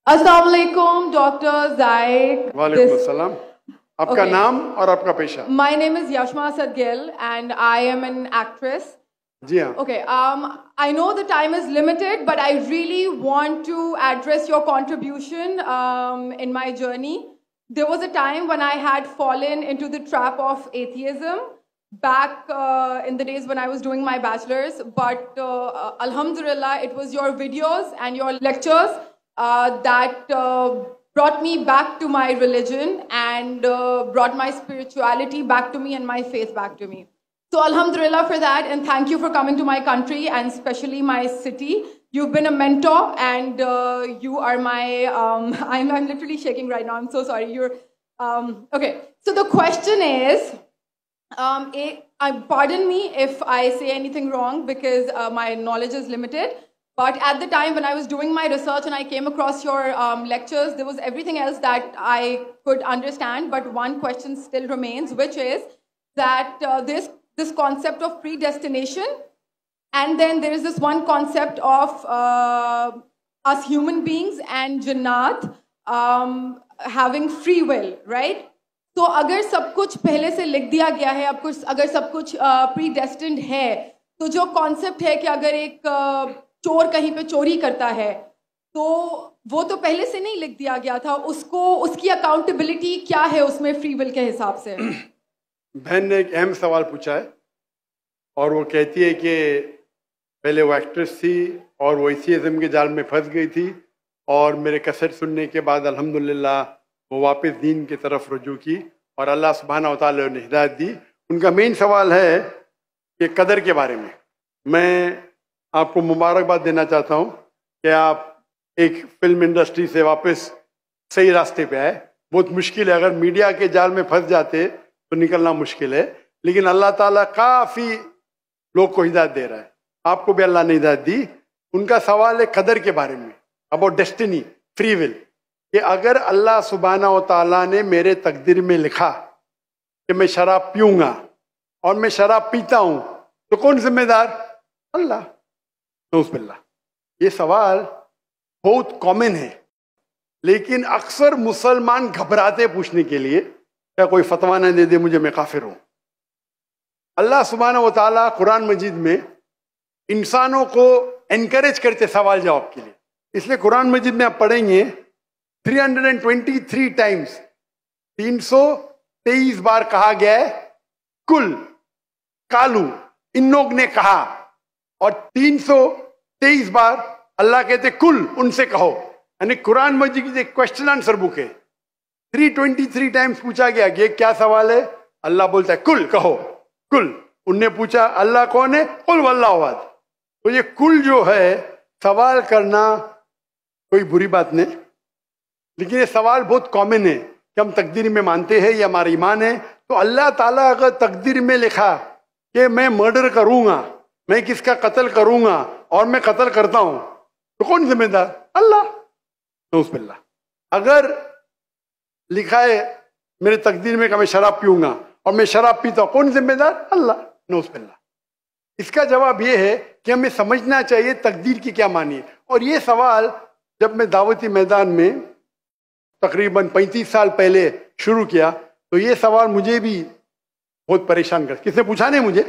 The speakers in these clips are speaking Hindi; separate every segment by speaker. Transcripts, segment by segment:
Speaker 1: अस्सलाम वालेकुम डॉक्टर जायक।
Speaker 2: वालेकुम अस्सलाम। आपका नाम और आपका पेशा?
Speaker 1: My name is Yashma Asad Gill and I am an actress.
Speaker 2: जी हाँ।
Speaker 1: Okay, I know the time is limited, but I really want to address your contribution in my journey. There was a time when I had fallen into the trap of atheism back in the days when I was doing my bachelor's, but Alhamdulillah, it was your videos and your lectures that brought me back to my religion and brought my spirituality back to me and my faith back to me. So Alhamdulillah for that, and thank you for coming to my country and especially my city. You've been a mentor and you are my, I'm literally shaking right now, I'm so sorry. Okay, so the question is, pardon me if I say anything wrong because my knowledge is limited. But at the time when I was doing my research and I came across your lectures, there was everything else that I could understand. But one question still remains, which is that this concept of predestination, and then there is this one concept of us human beings and Jannat having free will, right? तो अगर सब कुछ पहले से लिख दिया गया है, अगर सब कुछ predestined है, तो जो concept है कि अगर एक चोर कहीं पे चोरी करता है तो वो तो पहले से नहीं लिख दिया गया था, उसकी अकाउंटेबिलिटी क्या है उसमें फ्री विल के हिसाब से?
Speaker 2: बहन ने एक अहम सवाल पूछा है और वो कहती है कि पहले वो एक्ट्रेस थी और वो एथियज्म के जाल में फंस गई थी और मेरे कैसेट सुनने के बाद अल्हम्दुलिल्लाह वो वापस दीन की तरफ रुजू की और अल्लाह सुब्हानहू व तआला ने हिदायत दी। उनका मेन सवाल है कि कदर के बारे में। मैं आपको मुबारकबाद देना चाहता हूँ कि आप एक फिल्म इंडस्ट्री से वापस सही रास्ते पे आए। बहुत मुश्किल है, अगर मीडिया के जाल में फंस जाते तो निकलना मुश्किल है, लेकिन अल्लाह ताला काफ़ी लोग को हिदायत दे रहा है। आपको भी अल्लाह ने हिदायत दी। उनका सवाल है कदर के बारे में, अबाउट डेस्टिनी, फ्री विल, कि अगर अल्लाह सुब्हानहू व तआला ने मेरे तकदीर में लिखा कि मैं शराब पीऊँगा और मैं शराब पीता हूँ तो कौन जिम्मेदार? अल्लाह। ये सवाल बहुत कॉमन है, लेकिन अक्सर मुसलमान घबराते पूछने के लिए, क्या कोई फतवा न दे दे मुझे, मैं काफिर हूं। अल्लाह सुब्हानहू व तआला कुरान मजीद में इंसानों को एनकरेज करते सवाल जवाब के लिए, इसलिए कुरान मजीद में आप पढ़ेंगे 323 टाइम्स, 323 बार कहा गया है कुल, कालू, इन लोग ने कहा, और 323 बार अल्लाह कहते कुल, उनसे कहो। यानी कुरान मजीद की एक क्वेश्चन आंसर बुक है। 323 टाइम्स पूछा गया कि क्या सवाल है, अल्लाह बोलता है कुल, कहो कुल। उनने पूछा अल्लाह कौन है, कुल वल्लाहु अहद। तो ये कुल जो है, सवाल करना कोई बुरी बात नहीं, लेकिन ये सवाल बहुत कॉमन है कि हम तकदीर में मानते हैं, ये हमारा ईमान है। तो अल्लाह ताला अगर तकदीर में लिखा कि मैं मर्डर करूंगा, मैं किसका कत्ल करूंगा और मैं कत्ल करता हूं, तो कौन जिम्मेदार? अल्लाह। नऊज़ुबिल्लाह। अगर लिखा है मेरे तकदीर में कि मैं शराब पीऊंगा और मैं शराब पीता हूं, कौन जिम्मेदार? अल्लाह। नऊज़ुबिल्लाह। इसका जवाब यह है कि हमें समझना चाहिए तकदीर की क्या मानी है। और ये सवाल जब मैं दावती मैदान में तकरीबन 35 साल पहले शुरू किया, तो ये सवाल मुझे भी बहुत परेशान कर, किसने पूछा नहीं मुझे,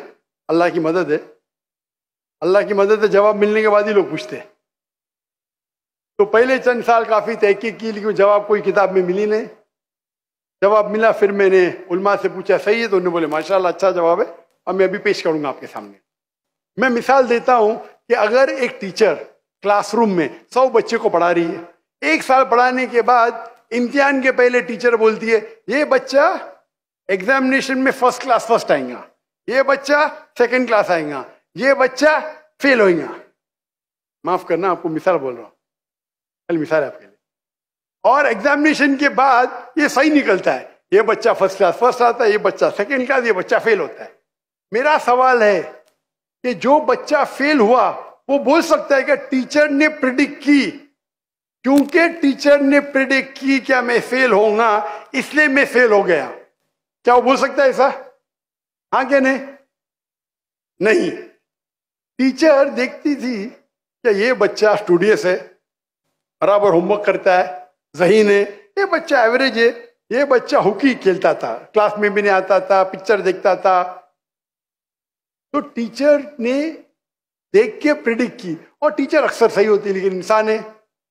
Speaker 2: अल्लाह की मदद है, अल्लाह की मदद है, जवाब मिलने के बाद ही लोग पूछते हैं। तो पहले चंद साल काफ़ी तहकीक की, लेकिन जवाब कोई किताब में मिली नहीं। जवाब मिला, फिर मैंने उलमा से पूछा सही है, तो उन्होंने बोले माशाल्लाह अच्छा जवाब है, अब मैं अभी पेश करूंगा आपके सामने। मैं मिसाल देता हूं कि अगर एक टीचर क्लासरूम में 100 बच्चे को पढ़ा रही है, 1 साल पढ़ाने के बाद इम्तिहान के पहले टीचर बोलती है ये बच्चा एग्जामिनेशन में फर्स्ट क्लास फर्स्ट आएगा, ये बच्चा सेकंड क्लास आएगा, ये बच्चा फेल होएगा। माफ करना, आपको मिसाल बोल रहा हूं, कल मिसाल है आपके लिए। और एग्जामिनेशन के बाद ये सही निकलता है, ये बच्चा फर्स्ट क्लास फर्स्ट आता है, ये बच्चा सेकंड क्लास, ये बच्चा फेल होता है। मेरा सवाल है कि जो बच्चा फेल हुआ वो बोल सकता है कि टीचर ने प्रिडिक्ट की, क्योंकि टीचर ने प्रिडिक्ट की क्या मैं फेल होऊंगा, इसलिए मैं फेल हो गया। क्या वो बोल सकता है ऐसा? हाँ क्या नहीं? नहीं। टीचर देखती थी कि ये बच्चा स्टूडियस है, बराबर होमवर्क करता है, ज़हीन है, ये बच्चा एवरेज है, ये बच्चा हॉकी खेलता था, क्लास में भी नहीं आता था, पिक्चर देखता था। तो टीचर ने देख के प्रिडिक्ट की, और टीचर अक्सर सही होती है, लेकिन इंसान है,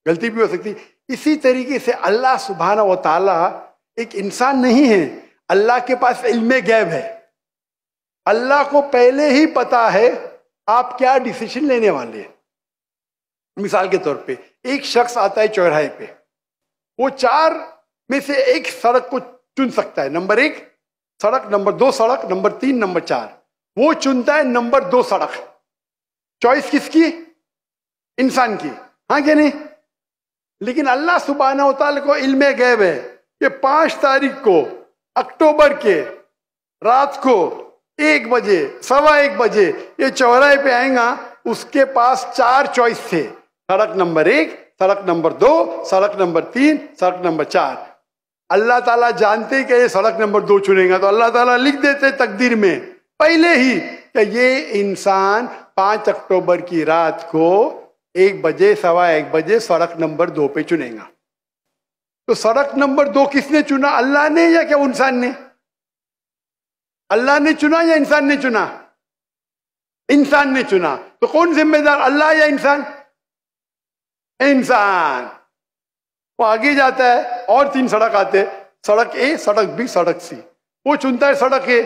Speaker 2: गलती भी हो सकती। इसी तरीके से अल्लाह सुब्हाना व ताला एक इंसान नहीं है, अल्लाह के पास इल्मे गैब है। अल्लाह को पहले ही पता है आप क्या डिसीजन लेने वाले हैं। मिसाल के तौर पे एक शख्स आता है चौराहे पे, वो 4 में से एक सड़क को चुन सकता है, नंबर 1 सड़क, नंबर 2 सड़क, नंबर 3, नंबर 4। वो चुनता है नंबर 2 सड़क। चॉइस किसकी? इंसान की, हाँ क्या नहीं? लेकिन अल्लाह सुब्हानहू व तआला को इल्मे गैब है कि 5 तारीख को अक्टूबर के रात को 1 बजे, 1:15 बजे ये चौराहे पे आएगा। उसके पास 4 चॉइस थे, सड़क नंबर 1, सड़क नंबर 2, सड़क नंबर 3, सड़क नंबर 4। अल्लाह ताला जानते कि ये सड़क नंबर 2 चुनेगा, तो अल्लाह ताला लिख देते तकदीर में पहले ही कि ये इंसान 5 अक्टूबर की रात को 1 बजे, 1:15 बजे सड़क नंबर 2 पे चुनेगा। तो सड़क नंबर 2 किसने चुना? अल्लाह ने या क्या इंसान ने? अल्लाह ने चुना या इंसान ने चुना? इंसान ने चुना। तो कौन जिम्मेदार, अल्लाह या इंसान? इंसान। वो आगे जाता है और 3 सड़क आते, सड़क ए, सड़क बी, सड़क सी। वो चुनता है सड़क ए,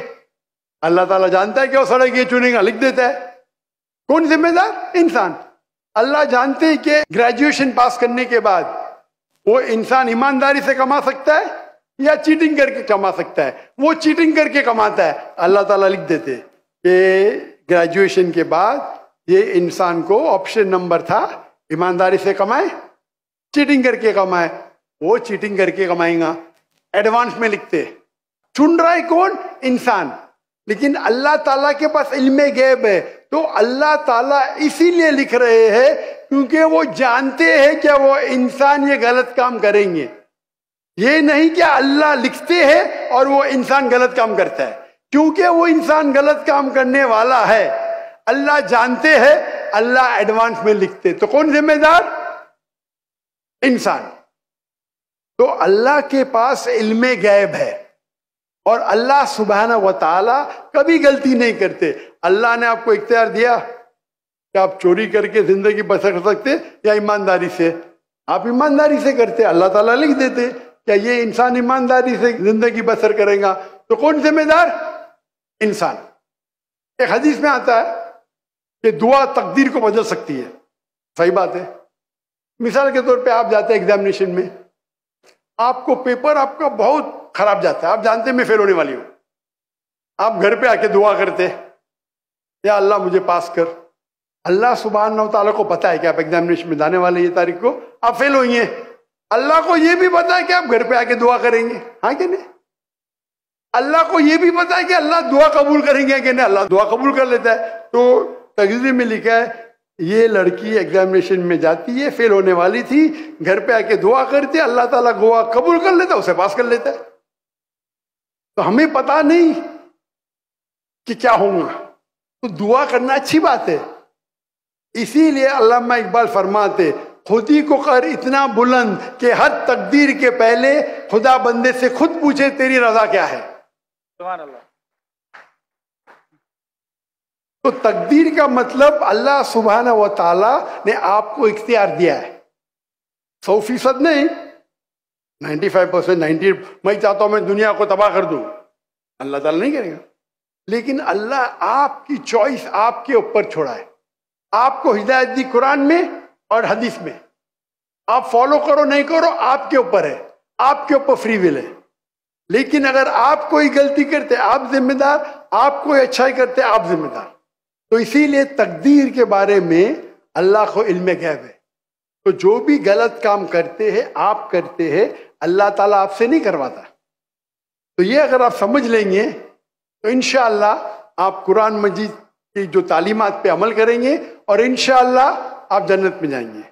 Speaker 2: अल्लाह ताला जानता है कि वो सड़क ये चुनेगा, लिख देता है। कौन जिम्मेदार? इंसान। अल्लाह जानते हैं कि ग्रेजुएशन पास करने के बाद वो इंसान ईमानदारी से कमा सकता है या चीटिंग करके कमा सकता है। वो चीटिंग करके कमाता है, अल्लाह ताला लिख देते कि ग्रेजुएशन के बाद ये इंसान को ऑप्शन नंबर था ईमानदारी से कमाए, चीटिंग करके कमाए। वो चीटिंग करके कमाएगा, एडवांस में लिखते। चुन रहा है कौन? इंसान। लेकिन अल्लाह ताला के पास इल्मे गैब है, तो अल्लाह ताला इसीलिए लिख रहे हैं क्योंकि वो जानते हैं कि वो इंसान ये गलत काम करेंगे। ये नहीं कि अल्लाह लिखते हैं और वो इंसान गलत काम करता है, क्योंकि वो इंसान गलत काम करने वाला है। अल्लाह जानते हैं, अल्लाह एडवांस में लिखते। तो कौन जिम्मेदार? इंसान। तो अल्लाह के पास इल्मे गैब है और अल्लाह सुब्हानहू व तआला कभी गलती नहीं करते। अल्लाह ने आपको इख्तियार दिया कि आप चोरी करके जिंदगी बसर कर सकते या ईमानदारी से। आप ईमानदारी से करते, अल्लाह ताला लिख देते क्या ये इंसान ईमानदारी से जिंदगी बसर करेगा। तो कौन जिम्मेदार? इंसान। एक हदीस में आता है कि दुआ तकदीर को बदल सकती है। सही बात है। मिसाल के तौर पे आप जाते हैं एग्जामिनेशन में, आपको पेपर आपका बहुत खराब जाता है, आप जानते हैं मैं फेल होने वाली हूं। आप घर पे आके दुआ करते, या अल्लाह मुझे पास कर। अल्लाह सुब्हानहू व तआला को पता है कि आप एग्जामिनेशन में जाने वाले ये तारीख को आप फेल होंगे। अल्लाह को ये भी पता है कि आप घर पे आके दुआ करेंगे, हाँ कि नहीं? अल्लाह को ये भी पता है कि अल्लाह दुआ कबूल करेंगे कि नहीं। अल्लाह दुआ कबूल कर लेता है। तो तकदीर में लिखा है ये लड़की एग्जामिनेशन में जाती है, फेल होने वाली थी, घर पे आके दुआ करती, अल्लाह ताला दुआ कबूल कर लेता, उसे पास कर लेता है। तो हमें पता नहीं कि क्या होगा, तो दुआ करना अच्छी बात है। इसीलिए अल्लामा इकबाल फरमाते, खुदी को कर इतना बुलंद कि हर तकदीर के पहले खुदा बंदे से खुद पूछे तेरी रजा क्या है। सुभान अल्लाह। तो तकदीर का मतलब अल्लाह सुब्हानहू व तआला ने आपको इख्तियार दिया है। 100% नहीं, 95%, 90। मैं चाहता हूं मैं दुनिया को तबाह कर दूं, अल्लाह ताला नहीं करेगा। लेकिन अल्लाह आपकी चॉइस आपके ऊपर छोड़ा है। आपको हिदायत दी कुरान में और हदीस में, आप फॉलो करो नहीं करो आपके ऊपर है, आपके ऊपर फ्री विल है। लेकिन अगर आप कोई गलती करते आप जिम्मेदार, आप कोई अच्छाई करते आप जिम्मेदार। तो इसीलिए तकदीर के बारे में अल्लाह को इल्म गैब है। तो जो भी गलत काम करते हैं आप करते हैं, अल्लाह ताला आपसे नहीं करवाता। तो ये अगर आप समझ लेंगे तो इंशाअल्लाह आप कुरान मजीद की जो तालीमात पे अमल करेंगे और इंशाअल्लाह आप जन्नत में जाएंगे।